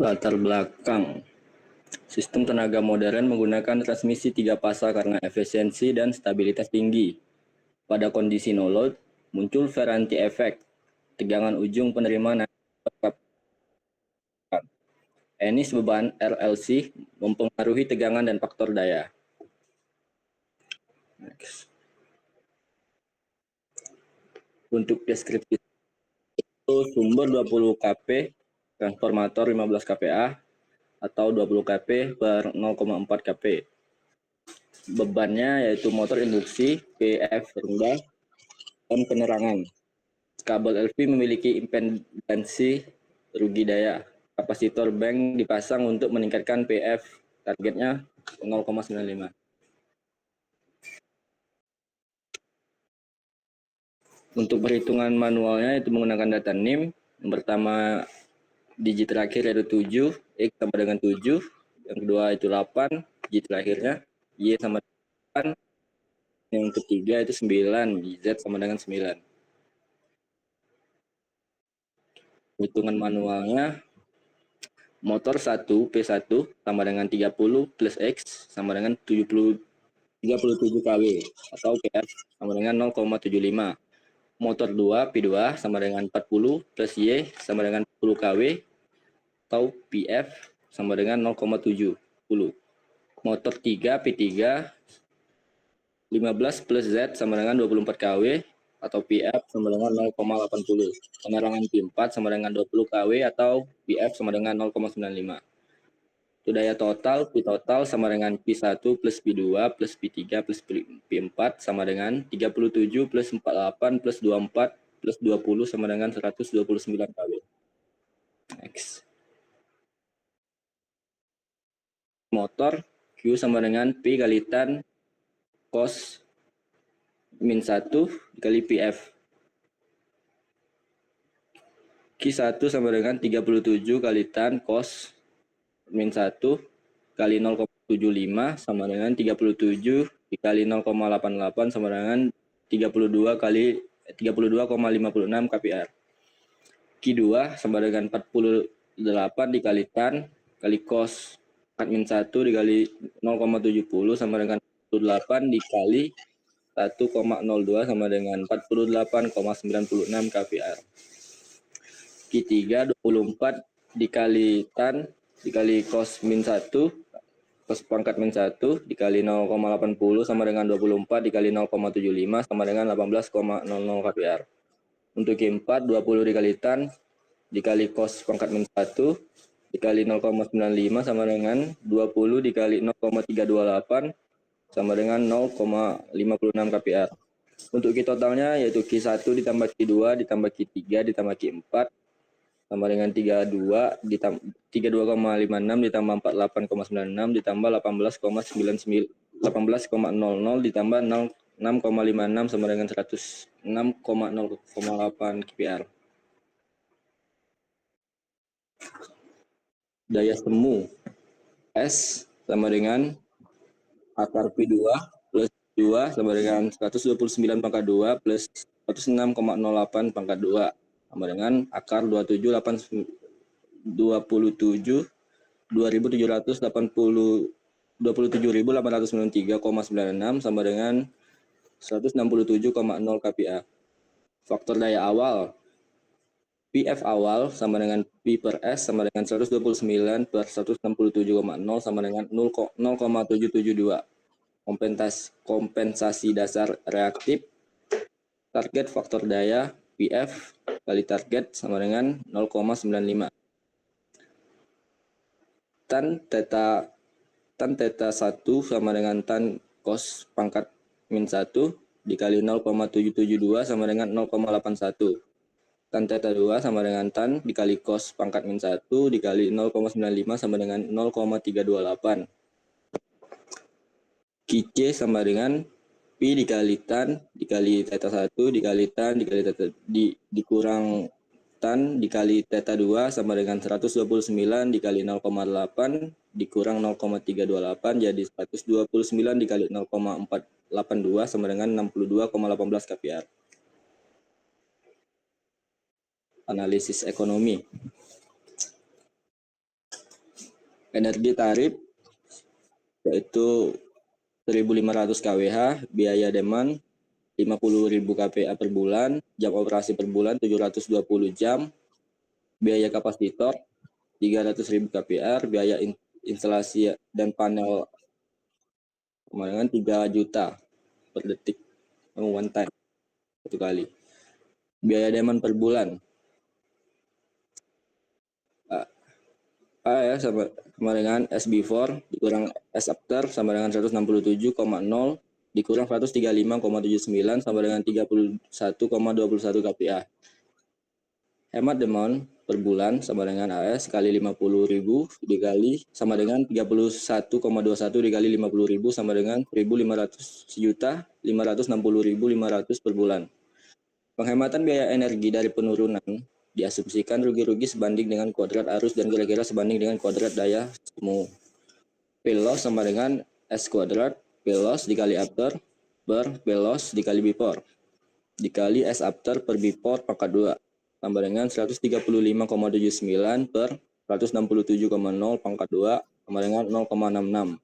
Latar belakang. Sistem tenaga modern menggunakan transmisi 3 fasa karena efisiensi dan stabilitas tinggi. Pada kondisi no load, muncul Ferranti effect. Tegangan ujung penerima naik. Enis beban RLC mempengaruhi tegangan dan faktor daya. Next. Untuk deskripsi sumber 20 kP, transformator 15 kPa, atau 20 kP per 0,4 kP. Bebannya yaitu motor induksi, PF rendah, dan penerangan. Kabel LV memiliki impedansi rugi daya. Kapasitor bank dipasang untuk meningkatkan PF, targetnya 0,95. Untuk perhitungan manualnya itu menggunakan data NIM. Yang pertama digit terakhir yaitu 7, X sama dengan 7. Yang kedua itu 8, digit terakhirnya, Y sama dengan 8. Yang ketiga itu 9, Z sama dengan 9. Hitungan manualnya, motor 1 P1 sama dengan 30 plus X sama dengan 37 kW atau PF sama dengan 0,75. Motor 2 P2 sama dengan 40 plus Y sama dengan 10 kW atau PF sama dengan 0,70. Motor 3 P3 15 plus Z sama dengan 24 kW atau PF sama dengan 0,80. Penerangan P4 sama dengan 20 kW atau PF sama dengan 0,95. Itu daya total, P total sama dengan P1 plus P2 plus P3 plus P4 sama dengan 37 plus 48 plus 24 plus 20 sama dengan 129 kW. Next. Motor Q sama dengan P kali tan cos min 1 dikali PF. Q1 sama dengan 37 kali tan cos min 1 kali 0,75 sama dengan 37 dikali 0,88 sama dengan 32 kali 32,56 kPr. Q2 sama dengan 48 dikali tan kali cos min 1 dikali 0,70 sama dengan 48 dikali 1,02 sama dengan 48,96 kPr. Q3 24 dikali tan dikali cos min 1 cos pangkat min 1 dikali 0,80 sama dengan 24 dikali 0,75 sama dengan 18,00 kPr. Untuk Q4 20 dikali tan dikali cos pangkat min 1 dikali 0,95 sama dengan 20 dikali 0,328 sama dengan 0,56 kPr. Untuk Q totalnya yaitu Q1 ditambah Q2 ditambah Q3 ditambah Q4 sama dengan 32 ditambah 32,56 ditambah 48,96 ditambah 18,00 ditambah 6,56 sama dengan 106,0,8 kPr. Daya semu S sama dengan akar P2 plus 2 sama dengan 129 pangkat 2 plus 106,08 pangkat 2 sama dengan akar 27,827 27.893,96 sama dengan 167,0 kPa. Faktor daya awal PF awal sama dengan P per S sama dengan 129 per 167,0 sama dengan 0,772. Kompensasi dasar reaktif target faktor daya PF kali target sama dengan 0,95. Tan theta 1 sama dengan tan cos pangkat min 1 dikali 0,772 sama dengan 0,81. Tan theta 2 sama dengan tan dikali cos pangkat min 1 dikali 0,95 sama dengan 0,328. Qc sama dengan P dikali tan dikali theta 1 dikali tan dikali theta dikurang tan dikali theta 2 sama dengan 129 dikali 0,8 dikurang 0,328 jadi 129 dikali 0,482 sama dengan 62,18 kPr. Analisis ekonomi. Energi tarif yaitu 1.500 kWh, biaya demand 50.000 kPa per bulan, jam operasi per bulan 720 jam, biaya kapasitor 300.000 kPa, biaya instalasi dan panel dengan 3 juta per detik, one time, satu kali. Biaya demand per bulan A ya sama dengan S before dikurang S after sama dengan 167,0 dikurang 135,79 sama dengan 31,21 kPa. Hemat demand per bulan sama dengan AS kali 50.000 dikali sama dengan 31,21 dikali 50.000 sama dengan 1.500 juta 560.500 per bulan. Penghematan biaya energi dari penurunan diasumsikan rugi-rugi sebanding dengan kuadrat arus dan kira-kira sebanding dengan kuadrat daya semu. P loss sama dengan S kuadrat P loss dikali after per P loss dikali before dikali S after per before pangkat 2 tambah dengan 135,79 per 167,0 pangkat 2 sama dengan 0,66.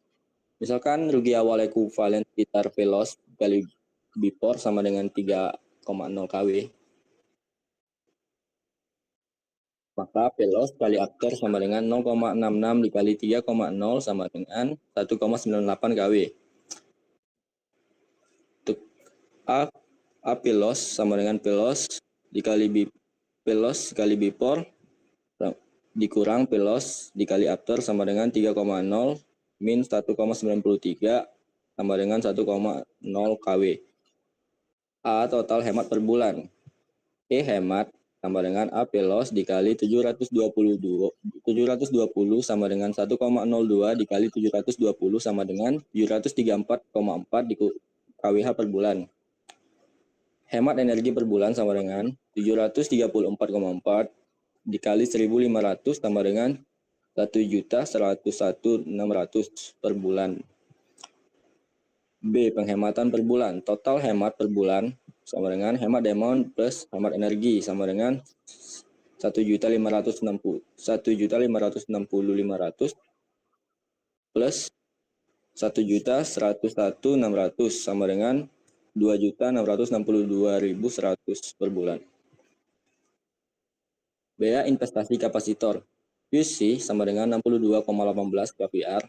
Misalkan rugi awal ekuivalen sekitar P loss kali before sama dengan 3,0 kW. Maka P loss kali after sama dengan 0,66 dikali 3,0 sama dengan 1,98 kW. Untuk A P loss sama dengan P loss dikali P loss kali before dikurang P loss dikali after sama dengan 3,0 min 1,93 sama dengan 1,0 kW. A total hemat per bulan. E hemat sama dengan A P loss dikali 720 sama dengan 1,02 dikali 720 sama dengan 734,4 di kWh per bulan. Hemat energi per bulan sama dengan 734,4 dikali 1.500 sama dengan 1.101.600 per bulan. B. Penghematan per bulan. Total hemat per bulan sama dengan hemat demand plus hemat energi sama dengan 1.560.500 plus 1.101.600 sama dengan 2.662.100 per bulan. Biaya investasi kapasitor QC sama dengan 62,18 kPr.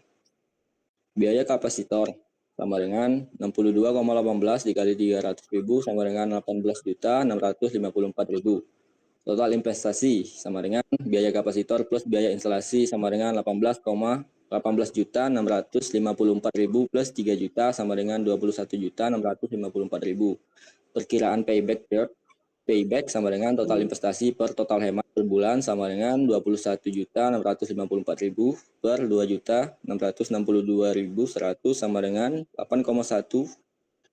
Biaya kapasitor sama dengan 62,18 dikali 300.000 sama dengan 18.654.000. Total investasi sama dengan biaya kapasitor plus biaya instalasi sama dengan 18.654.000 plus 3 juta sama dengan 21.654.000. Perkiraan payback sama dengan total investasi per total hemat per bulan sama dengan 21.654.000 per 2.662.100 sama dengan 8,1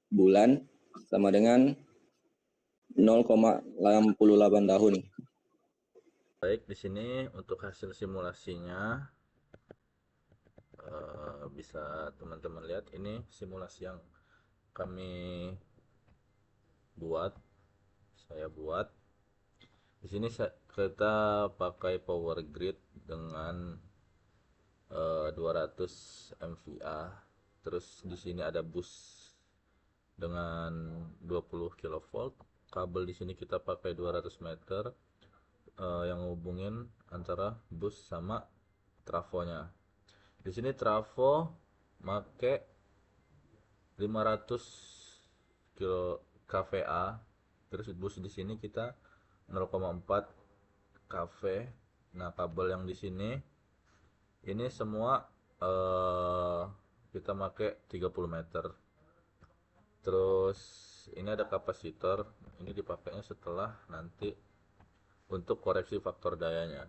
bulan sama dengan 0,88 tahun. Baik, di sini untuk hasil simulasinya bisa teman-teman lihat, ini simulasi yang kami buat, saya buat. Di sini kita pakai power grid dengan 200 MVA. Terus di sini ada bus dengan 20 kV. Kabel di sini kita pakai 200 meter yang hubungin antara bus sama trafonya. Di sini trafo make 500 kVA, terus bus di sini kita 0,4 kV. Nah, kabel yang di sini ini semua kita pakai 30 meter. Terus ini ada kapasitor, ini dipakainya setelah nanti untuk koreksi faktor dayanya.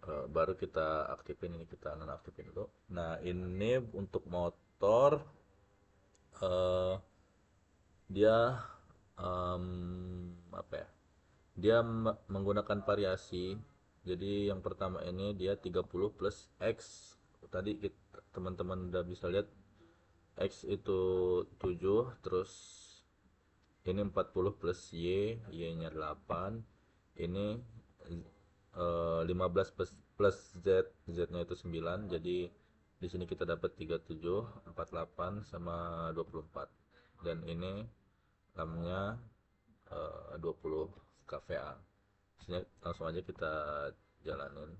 Baru kita aktifin, ini kita nonaktifin dulu. Nah, ini untuk motor dia apa ya, dia menggunakan variasi. Jadi yang pertama ini dia 30 plus X, tadi teman-teman udah bisa lihat X itu 7, terus ini 40 plus Y nya 8, ini 15 plus Z, Z-nya itu 9. Jadi di sini kita dapat 37, 48 sama 24. Dan ini RAM-nya 20 kVA. Sini langsung aja kita jalanin.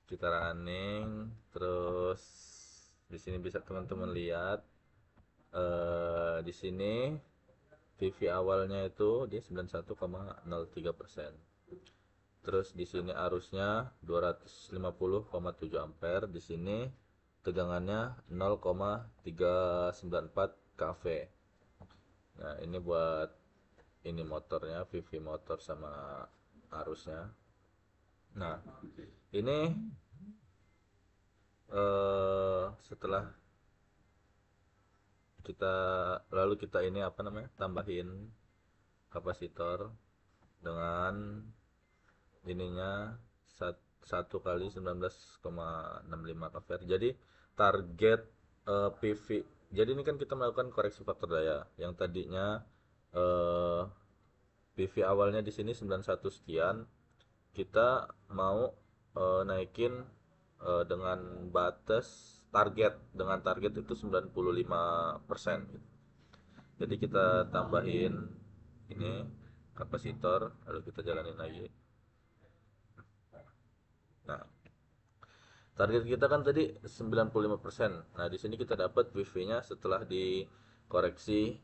Kita running terus di sini bisa teman-teman lihat di sini PV awalnya itu dia 91,03%. Terus di sini arusnya 250,7 ampere. Di sini tegangannya 0,394 kV. Nah, ini buat ini motornya, PV motor sama arusnya. Nah, ini setelah kita kita ini apa namanya? Tambahin kapasitor dengan ininya 1 kali 19,65 kVAR. Jadi target PV. Jadi ini kan kita melakukan koreksi faktor daya. Yang tadinya PV awalnya di sini 91 sekian, kita mau naikin dengan target itu 95%. Jadi kita tambahin ini kapasitor, lalu kita jalanin lagi. Nah, target kita kan tadi 95%. Nah, di sini kita dapat PV-nya setelah dikoreksi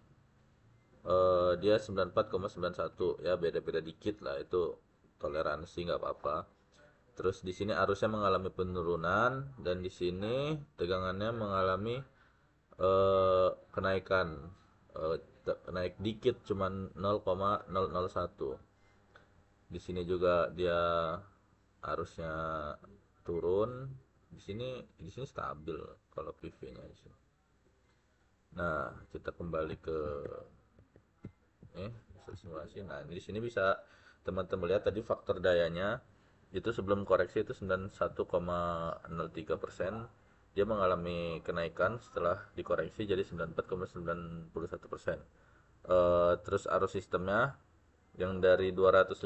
dia 94,91. Ya, beda-beda dikit lah, itu toleransi nggak apa-apa. Terus di sini arusnya mengalami penurunan dan di sini tegangannya mengalami kenaikan, naik dikit cuman 0,001. Di sini juga dia arusnya turun. Di sini stabil kalau PV-nya di sini. Nah, kita kembali ke simulasi. Nah, di sini bisa teman-teman lihat tadi faktor dayanya itu sebelum koreksi itu 91,03%. Dia mengalami kenaikan setelah dikoreksi jadi 94,91%. Terus arus sistemnya yang dari 250,7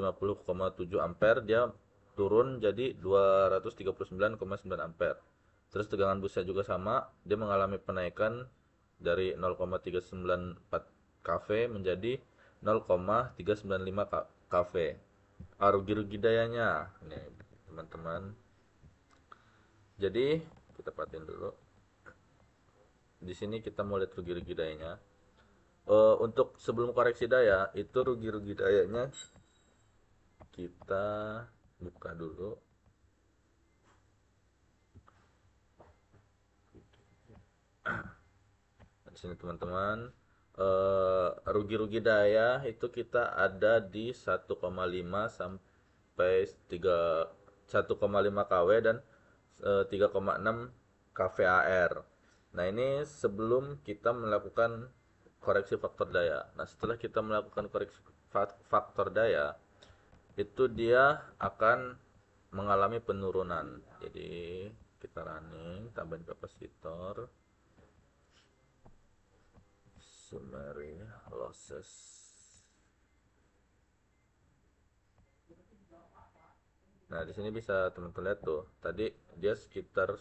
ampere dia turun jadi 239,9 ampere. Terus tegangan busnya juga sama, dia mengalami penaikan dari 0,394 kV menjadi 0,395 kV. Rugi-rugi dayanya nih teman-teman. Jadi kita perhatiin dulu. Di sini kita mau lihat rugi-rugi dayanya. Untuk sebelum koreksi daya itu rugi-rugi dayanya kita buka dulu. Di sini teman-teman, rugi-rugi daya itu kita ada di 1,5 sampai 1,5 kW dan 3,6 kVAR. Nah, ini sebelum kita melakukan koreksi faktor daya. Nah, setelah kita melakukan koreksi faktor daya, itu dia akan mengalami penurunan. Jadi kita running, tambahin kapasitor, summary losses. Nah, di sini bisa teman-teman lihat tuh. Tadi dia sekitar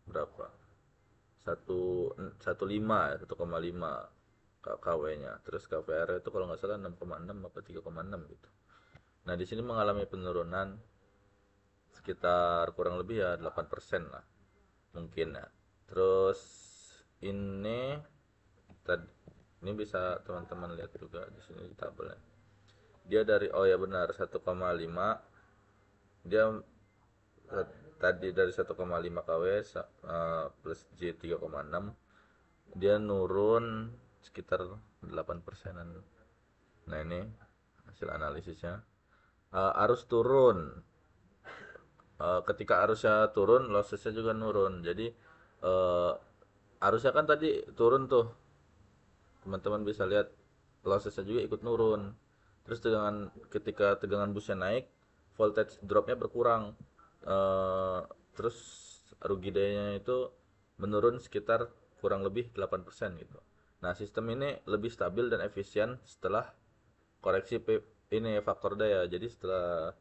berapa? 1,5 kW-nya. Terus KVR itu kalau nggak salah 6,6 atau 3,6 gitu. Nah, di sini mengalami penurunan sekitar kurang lebih ya 8% lah. Mungkin ya. Terus ini ini bisa teman-teman lihat juga di sini di tabelnya. Dia dari benar 1,5. Dia tadi dari 1,5 kW plus J 3,6, dia nurun sekitar 8%-an. Nah, ini hasil analisisnya. Arus turun. Ketika arusnya turun, lossesnya juga nurun. Jadi arusnya kan tadi turun tuh, teman-teman bisa lihat lossesnya juga ikut nurun. Terus ketika tegangan busnya naik, voltage dropnya berkurang. Terus rugi dayanya itu menurun sekitar kurang lebih 8% gitu. Nah, sistem ini lebih stabil dan efisien setelah koreksi ini faktor daya. Jadi setelah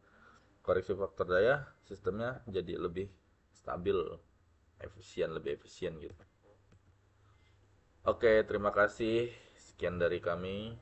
koreksi faktor daya, sistemnya jadi lebih stabil, lebih efisien gitu. Oke, terima kasih. Sekian dari kami.